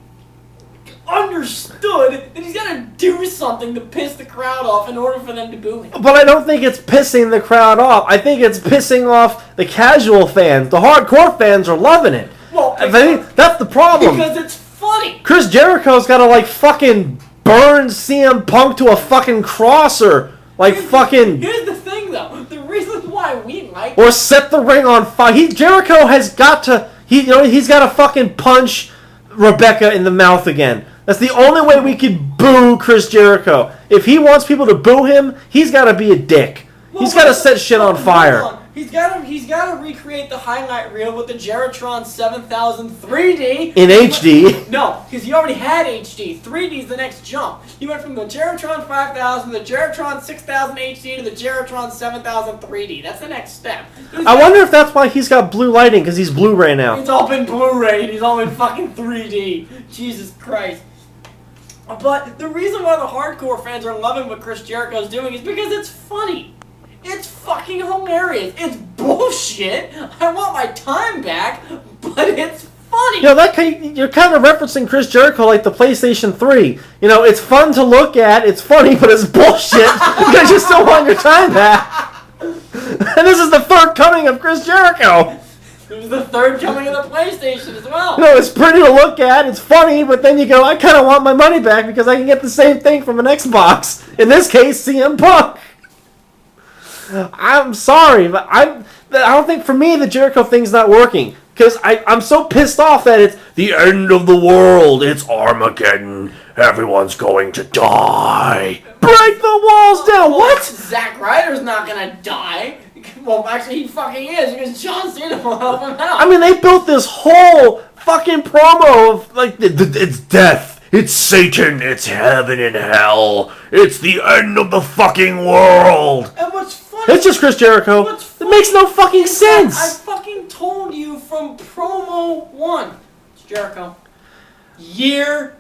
understood that he's got to do something to piss the crowd off in order for them to boo him. But I don't think it's pissing the crowd off. I think it's pissing off the casual fans. The hardcore fans are loving it. Well, I think that's the problem. Because it's funny. Chris Jericho's got to like fucking burn CM Punk to a fucking cross or like fucking... Here's the thing, though. The reason why we like... Or set the ring on fire. Jericho has got to... He's got to fucking punch Rebecca in the mouth again. That's the only way we could boo Chris Jericho. If he wants people to boo him, he's got to be a dick. He's got to set shit on fire. He's got to recreate the highlight reel with the Jeritron 7000 3D. In HD. No, because he already had HD. 3D is the next jump. He went from the Jeritron 5000 to the Jeritron 6000 HD to the Jeritron 7000 3D. That's the next step. I wonder if that's why he's got blue lighting, because he's Blu-ray now. It's all been Blu-ray and he's all been fucking 3D. Jesus Christ. But the reason why the hardcore fans are loving what Chris Jericho's doing is because it's funny. It's fucking hilarious. It's bullshit. I want my time back, but it's funny. You know, you're kind of referencing Chris Jericho like the PlayStation 3. You know, it's fun to look at, it's funny, but it's bullshit because you still want your time back. And this is the third coming of Chris Jericho. It was the third coming of the PlayStation as well. You know, it's pretty to look at, it's funny, but then you go, I kind of want my money back because I can get the same thing from an Xbox. In this case, CM Punk. I'm sorry, but I don't think for me the Jericho thing's not working. Because I'm so pissed off that it's the end of the world. It's Armageddon. Everyone's going to die. Break the walls down. Well, What? Zack Ryder's not gonna die. Well, actually, he fucking is because John Cena will help him out. I mean, they built this whole fucking promo of, like, it's death. It's Satan. It's heaven and hell. It's the end of the fucking world. And what's funny... It's just Chris Jericho. It makes no fucking sense. I fucking told you from promo 1. It's Jericho. Year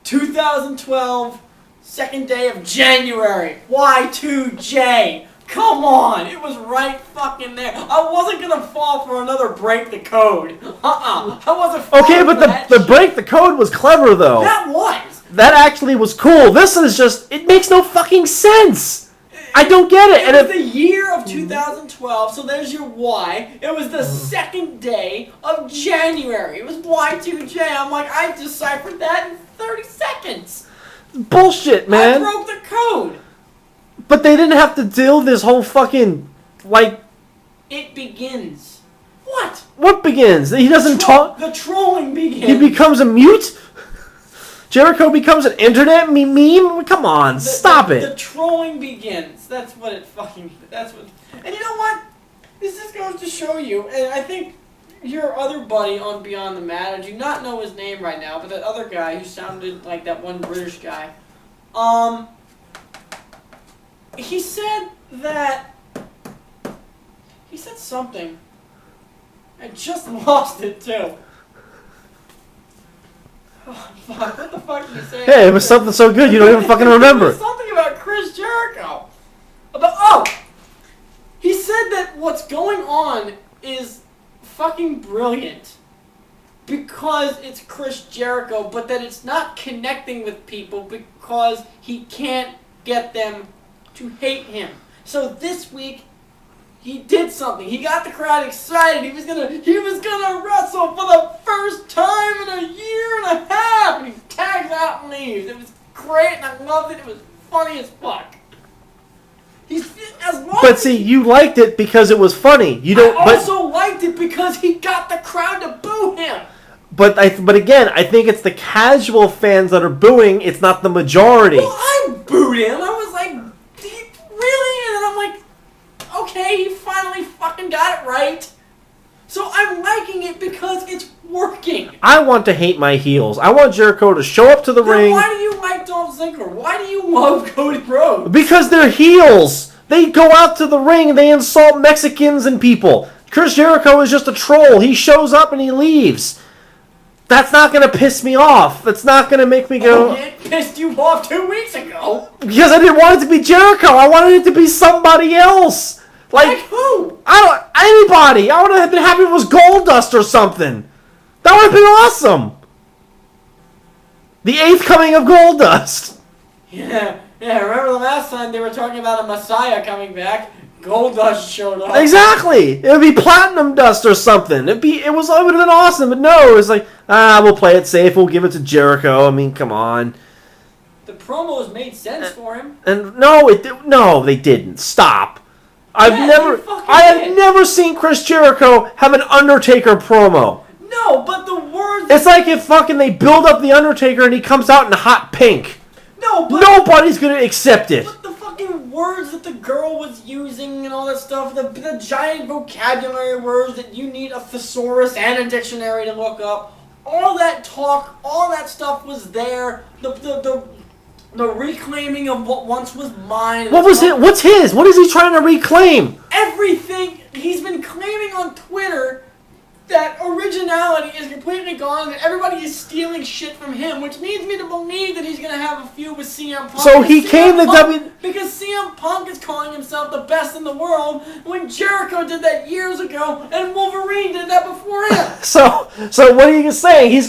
2012, second day of January. Y2J. Come on, it was right fucking there. I wasn't gonna fall for another break the code. I wasn't falling Okay, but for that the shit. break the code was clever though. That was. That actually was cool. This is just, it makes no fucking sense. I don't get it. It And was the year of 2012, so there's your Y. It was the second day of January. It was Y2J. I'm like, I deciphered that in 30 seconds. bullshit, I man. broke the code. But they didn't have to deal this whole fucking, like, It begins. What? what begins? He doesn't talk. The trolling begins. He becomes a mute? Jericho becomes an internet meme? Come on, stop The it. trolling begins. That's what it fucking... That's what... And you know what? This just goes to show you, and I think your other buddy on Beyond the Mat, I do not know his name right now, but that other guy who sounded like that one British guy, he said that... He said something. I just lost it, too. Oh, fuck. What the fuck did you say? Hey, it was something so good you don't even fucking remember. It was something about Chris Jericho. He said that what's going on is fucking brilliant because it's Chris Jericho, but that it's not connecting with people because he can't get them to hate him. So this week, he did something. He got the crowd excited. He was gonna wrestle for the first time in a year and loved it. It was funny as fuck. But see, you liked it because it was funny. You don't. I also liked it because he got the crowd to boo him. But again, I think it's the casual fans that are booing. It's not the majority. Well, I booed him. I was like, really? And then I'm like, okay, he finally fucking got it right. So I'm liking it because it's working. I want to hate my heels. I want Jericho to show up to the ring. Why do you like Dolph Ziggler? Why do you love Cody Rhodes? Because they're heels. They go out to the ring and they insult Mexicans and people. Chris Jericho is just a troll. He shows up and he leaves. That's not going to piss me off. That's not going to make me go... Oh, it pissed you off 2 weeks ago. Because I didn't want it to be Jericho. I wanted it to be somebody else. Like who? Anybody. I would have been happy if it was Goldust or something. That would have been awesome. The 8th coming of Goldust. Yeah. Remember the last time they were talking about a Messiah coming back? Goldust showed up. Exactly. It would be Platinum Dust or something. It would have been awesome. But no, it was like, we'll play it safe. We'll give it to Jericho. I mean, come on. The promos made sense for him. And no, they didn't. Stop. I have never seen Chris Jericho have an Undertaker promo. No, but the words... It's like if fucking they build up the Undertaker and he comes out in hot pink. No, but... Nobody's going to accept it. But the fucking words that the girl was using and all that stuff, the giant vocabulary words that you need a thesaurus and a dictionary to look up, all that talk, all that stuff was there. The reclaiming of what once was mine. What was it? What's his? What is he trying to reclaim? Everything he's been claiming on Twitter, that originality is completely gone, and everybody is stealing shit from him, which leads me to believe that he's going to have a feud with CM Punk. So he came to Because CM Punk is calling himself the best in the world, when Jericho did that years ago, and Wolverine did that before him. So what are you saying? He's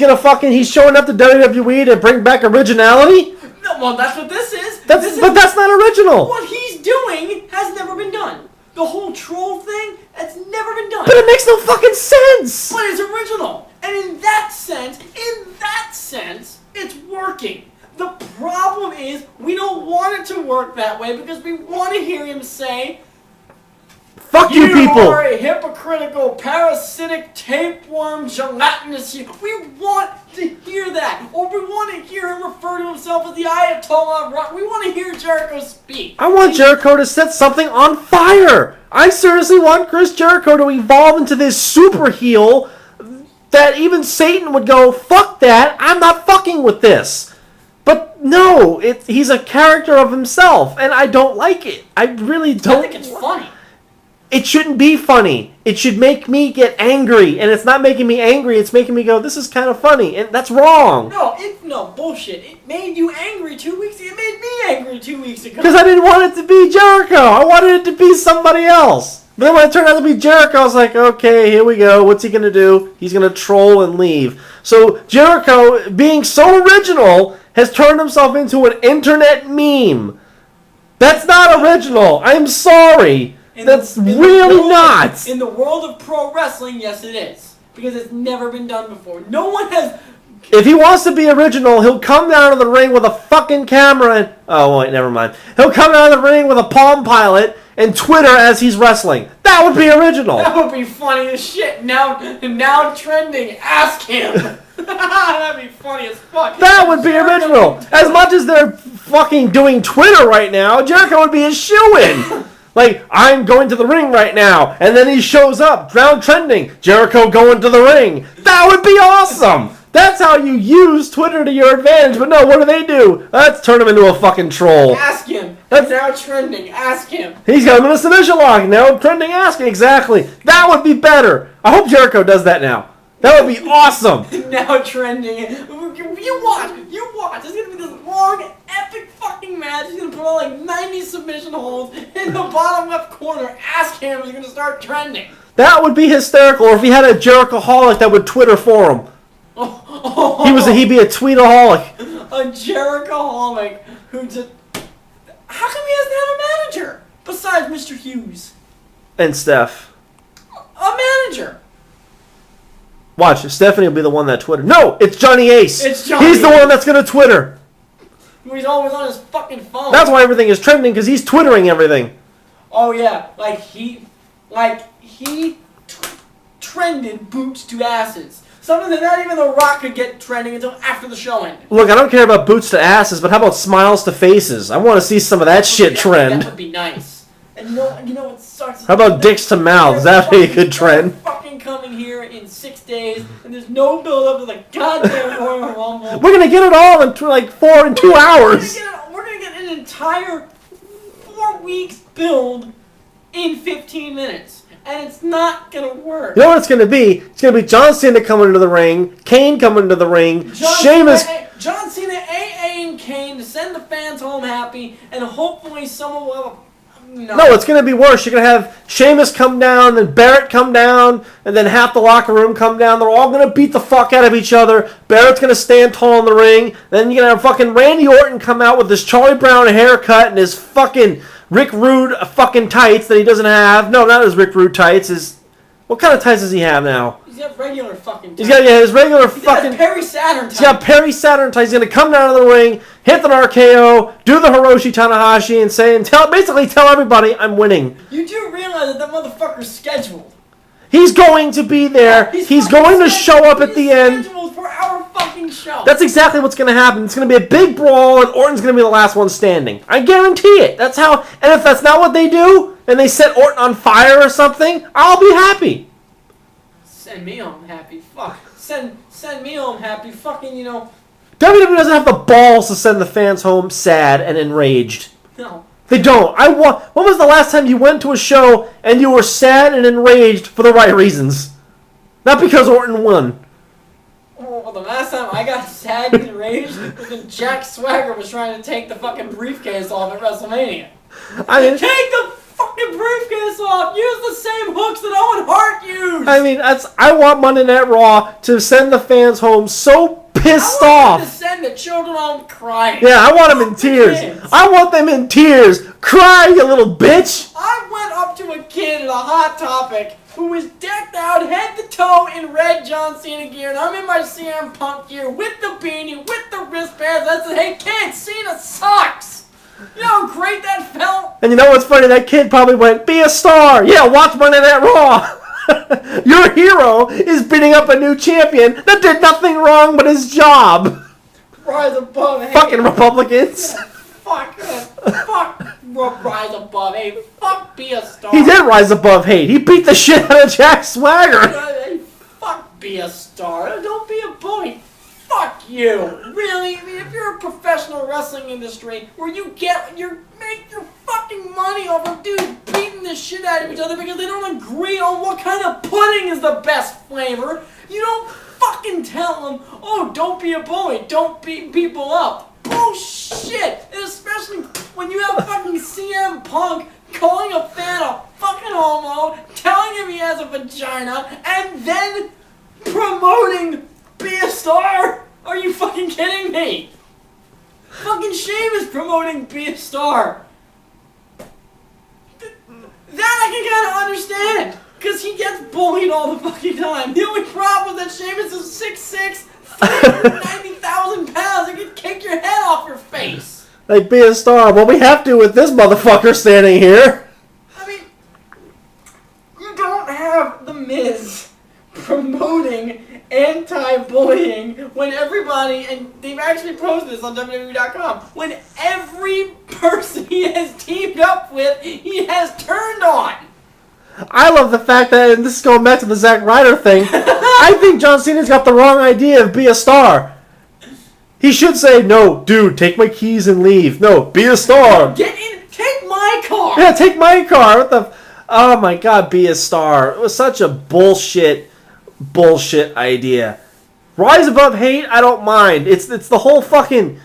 showing up to WWE to bring back originality? No, well, that's what this is. But that's not original. What he's doing has never been done. The whole troll thing, that's never been done. But it makes no fucking sense. But it's original. And in that sense, it's working. The problem is, we don't want it to work that way because we want to hear him say, fuck you people! You are a hypocritical, parasitic, tapeworm, gelatinous... We want to hear that. Or we want to hear him refer to himself as the Ayatollah of Rock. We want to hear Jericho speak. I want Jericho to set something on fire. I seriously want Chris Jericho to evolve into this super heel that even Satan would go, fuck that, I'm not fucking with this. But no, he's a character of himself, and I don't like it. I really don't. I think it's funny. It shouldn't be funny. It should make me get angry, and it's not making me angry. It's making me go, this is kind of funny, and that's wrong. No, bullshit. It made you angry 2 weeks ago. It made me angry 2 weeks ago. Because I didn't want it to be Jericho. I wanted it to be somebody else. But then when it turned out to be Jericho, I was like, okay, here we go. What's he going to do? He's going to troll and leave. So Jericho, being so original, has turned himself into an internet meme. That's not original. I'm sorry. That's really not. In the world of pro wrestling, yes it is. Because it's never been done before. No one has... If he wants to be original, he'll come down to the ring with a fucking camera and... Oh, wait, never mind. He'll come down to the ring with a Palm Pilot and Twitter as he's wrestling. That would be original. That would be funny as shit. Now trending. Ask him. That'd be funny as fuck. That would be original. As much as they're fucking doing Twitter right now, Jericho would be a shoo-in. Like, I'm going to the ring right now, and then he shows up, now trending, Jericho going to the ring. That would be awesome. That's how you use Twitter to your advantage. But no, what do? Let's turn him into a fucking troll. Ask him. That's now trending. Ask him. He's got him in a submission lock. Now trending, ask him. Exactly. That would be better. I hope Jericho does that now. That would be awesome. Now trending. You watch. There's going to be this long, epic fucking match. He's going to put on like 90 submission holds in the bottom left corner. Ask him. He's going to start trending. That would be hysterical. Or if he had a Jerichoholic that would Twitter for him. He'd be a tweetaholic. A Jerichoholic who just... How come he doesn't have a manager besides Mr. Hughes? And Steph. A manager. Watch, Stephanie will be the one that Twitter. No, it's Johnny Ace. It's Johnny He's the one that's going to Twitter. He's always on his fucking phone. That's why everything is trending, because he's twittering everything. Oh yeah, he trended boots to asses. Something that not even The Rock could get trending until after the show ended. Look, I don't care about boots to asses, but how about smiles to faces? I want to see some of that shit trend. That would be nice. And you know what sucks? How about dicks to mouths? That'd be a good trend. Fucking coming here in 6 days, and there's no build up to the goddamn Royal Rumble. We're gonna get it all in 2 hours. We're gonna get an entire 4 weeks build in 15 minutes. And it's not gonna work. You know what it's gonna be? It's gonna be John Cena coming into the ring, Kane coming into the ring, Sheamus. John Cena, AA, and Kane to send the fans home happy, and hopefully someone will. No, it's gonna be worse. You're gonna have Sheamus come down, then Barrett come down, and then half the locker room come down. They're all gonna beat the fuck out of each other. Barrett's gonna stand tall in the ring. Then you're gonna have fucking Randy Orton come out with his Charlie Brown haircut and his fucking Rick Rude fucking tights that he doesn't have. No, not his Rick Rude tights. What kind of tights does he have now? He's got regular fucking tights. He's got his regular fucking... Perry Saturn tights. He's got Perry Saturn tights. He's going to come down to the ring, hit the RKO, do the Hiroshi Tanahashi, and basically tell everybody I'm winning. You do realize that motherfucker's scheduled. He's going to be there. He's going to show up at the end. Scheduled for our fucking show. That's exactly what's going to happen. It's going to be a big brawl, and Orton's going to be the last one standing. I guarantee it. That's how. And if that's not what they do, and they set Orton on fire or something, I'll be happy. Send me home happy. Fuck. Send me home happy. Fucking, WWE doesn't have the balls to send the fans home sad and enraged. No. They don't. When was the last time you went to a show and you were sad and enraged for the right reasons? Not because Orton won. Well, the last time I got sad and enraged was when Jack Swagger was trying to take the fucking briefcase off at WrestleMania. I mean, take the fucking briefcase off! Use the same hooks that Owen Hart used! I mean, I want Monday Night Raw to send the fans home so pissed off. To send the children home crying. Yeah, I want them in tears. Kids. I want them in tears. Cry, you little bitch. I went up to a kid at a Hot Topic who was decked out head to toe in red John Cena gear, and I'm in my CM Punk gear with the beanie, with the wristbands. I said, hey kid, Cena sucks. You know how great that felt? And you know what's funny? That kid probably went, be a star. Yeah, watch Monday Night Raw. Your hero is beating up a new champion that did nothing wrong but his job. Rise above hate. Fucking Republicans. Fuck rise above hate. Fuck be a star. He did rise above hate. He beat the shit out of Jack Swagger. Fuck be a star. Don't be a bully. Fuck you. Really? I mean, if you're a professional wrestling industry where you make your fucking money off of dudes beating the shit out of each other because they don't agree on what kind of pudding is the best flavor, you don't fucking tell them, oh, don't be a bully, don't beat people up. Bullshit! And especially when you have fucking CM Punk calling a fan a fucking homo, telling him he has a vagina, and then promoting Be a Star? Are you fucking kidding me? Fucking Sheamus promoting Be a Star. That I can kind of understand, because he gets bullied all the fucking time. The only problem is that Sheamus is 6'6", 390,000 pounds, and can kick your head off your face. Like, Be a Star. Well, we have to with this motherfucker standing here. I mean, you don't have The Miz promoting anti-bullying when everybody, and they've actually posted this on WWE.com, when every person he has teamed up with, he has turned on. I love the fact that, and this is going back to the Zack Ryder thing, I think John Cena's got the wrong idea of Be a Star. He should say, no, dude, take my keys and leave. No, be a star. Get in, take my car. Yeah, take my car. What the... Oh my god, Be a Star. It was such a bullshit idea. Rise above hate, I don't mind. It's the whole fucking...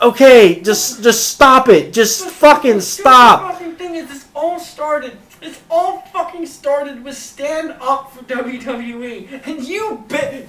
Okay, just stop it. Just fucking stop. The fucking thing is, this all fucking started with Stand Up for WWE. And you bit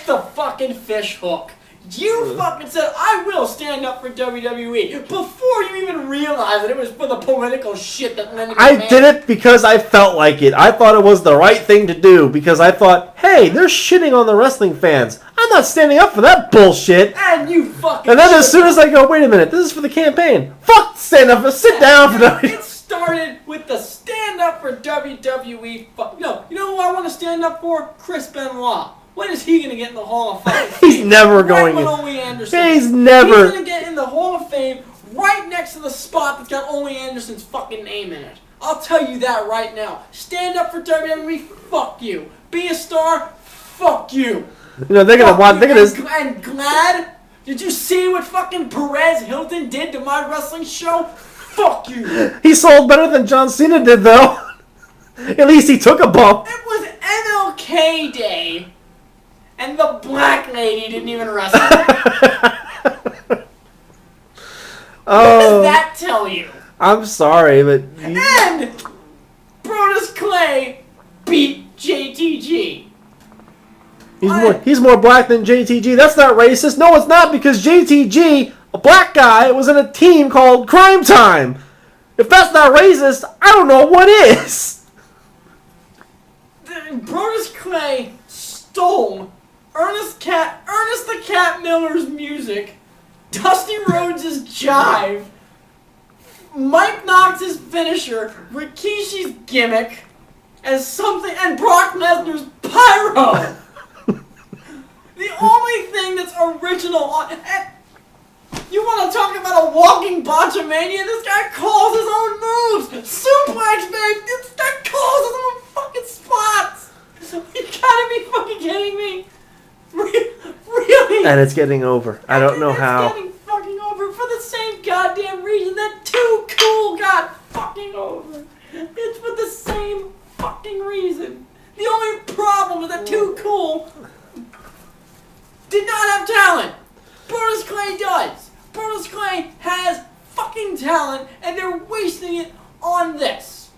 the fucking fish hook. You fucking said, I will stand up for WWE before you even realized that it was for the political shit that Lenny I did it because I felt like it. I thought it was the right thing to do because I thought, hey, they're shitting on the wrestling fans. I'm not standing up for that bullshit. And you fucking And then as soon as I go, wait a minute, this is for the campaign. Fuck stand up, sit down for WWE. It started with the stand up for WWE. No, you know who I want to stand up for? Chris Benoit. When is he going to get in the Hall of Fame? He's never going right in. when Ole Anderson. He's never. He's going to get in the Hall of Fame right next to the spot that's got Ole Anderson's fucking name in it. I'll tell you that right now. Stand up for WWE, fuck you. Be a star, fuck you. You know, they're going to want, they're going to. And glad? Did you see what fucking Perez Hilton did to my wrestling show? Fuck you. He sold better than John Cena did, though. At least he took a bump. It was MLK Day. And the black lady didn't even wrestle. What does that tell you? I'm sorry, but... And Brodus Clay beat JTG. He's more black than JTG. That's not racist. No, it's not, because JTG, a black guy, was in a team called Crime Time. If that's not racist, I don't know what is. Brodus Clay stole Ernest the Cat Miller's music, Dusty Rhodes' jive, Mike Knox's finisher, Rikishi's gimmick, and Brock Lesnar's pyro. The only thing that's original on... You want to talk about a walking botchamania? This guy calls his own moves! Suplex, babe! This guy calls his own fucking spots! You gotta be fucking kidding me! Really? And it's getting over. I don't know how. It's getting fucking over for the same goddamn reason that Too Cool got fucking over. It's for the same fucking reason. The only problem is that Too Cool did not have talent. Brodus Clay does. Brodus Clay has fucking talent, and they're wasting it on this.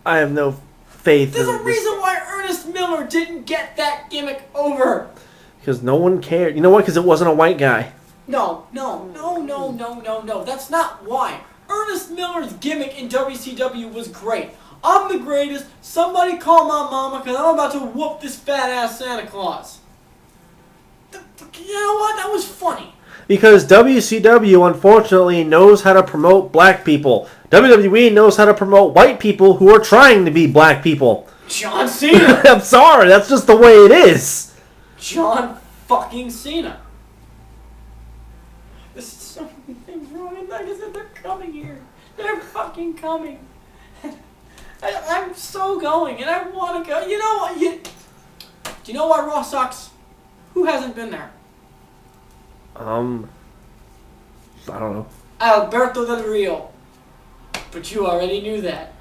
I have no faith There's in a reason why Ernest Miller didn't get that gimmick over. Because no one cared. You know what? Because it wasn't a white guy. No. That's not why. Ernest Miller's gimmick in WCW was great. I'm the greatest. Somebody call my mama because I'm about to whoop this fat ass Santa Claus. You know what? That was funny. Because WCW, unfortunately, knows how to promote black people. WWE knows how to promote white people who are trying to be black people. John Cena. I'm sorry. That's just the way it is. John fucking Cena. There's so many things wrong, and like I said, they're coming here. They're fucking coming. I'm so going, and I want to go. You know what? Do you know why Raw sucks? Who hasn't been there? I don't know. Alberto Del Rio. But you already knew that.